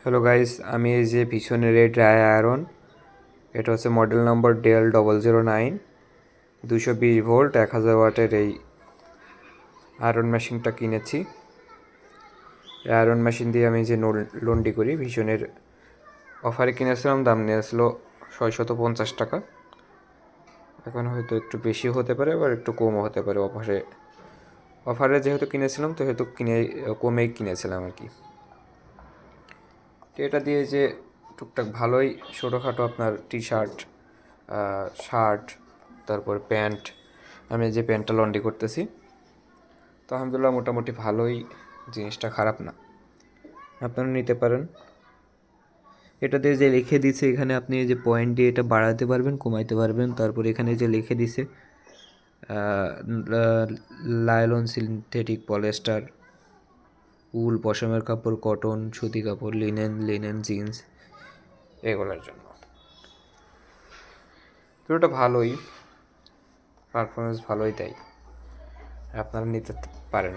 Hello guys, আমি এই যে পিছনের এই ড্রাই আয়রন, এটা হচ্ছে মডেল নম্বর DL009 220 ভোল্ট 1000 ওয়াটের এই আয়রন মেশিনটা কিনেছি। এই আয়রন মেশিন দিয়ে আমি যে লন্ড্রি করি, ভীষণের অফারে কিনেছিলাম, দাম নিয়েছিল 650 টাকা। এখন হয়তো একটু বেশি হতে পারে, আবার একটু কমও হতে পারে। অফারে যেহেতু কিনেছিলাম তো সেহেতু কমেই কিনেছিলাম আর কি। তো এটা দিয়ে যে টুকটাক ভালোই ছোটোখাটো আপনার টি শার্ট, শার্ট, তারপর প্যান্ট, আমি যে প্যান্টটা লন্ড্রি করতেছি, তো আলহামদুলিল্লাহ মোটামুটি ভালোই, জিনিসটা খারাপ না, আপনারা নিতে পারেন। এটা দিয়ে যে লিখে দিছে এখানে, আপনি যে পয়েন্ট দিয়ে এটা বাড়াতে পারবেন, কমাইতে পারবেন। তারপর এখানে যে লিখে দিছে লাইলন, সিনথেটিক, পলিয়েস্টার, উল, পশমের কাপড়, কটন, সুতি কাপড়, লিনেন জিন্স, এগুলোর জন্য। তো এটা ভালোই, পারফরমেন্স ভালোই দেয়, আপনারা নিতে পারেন।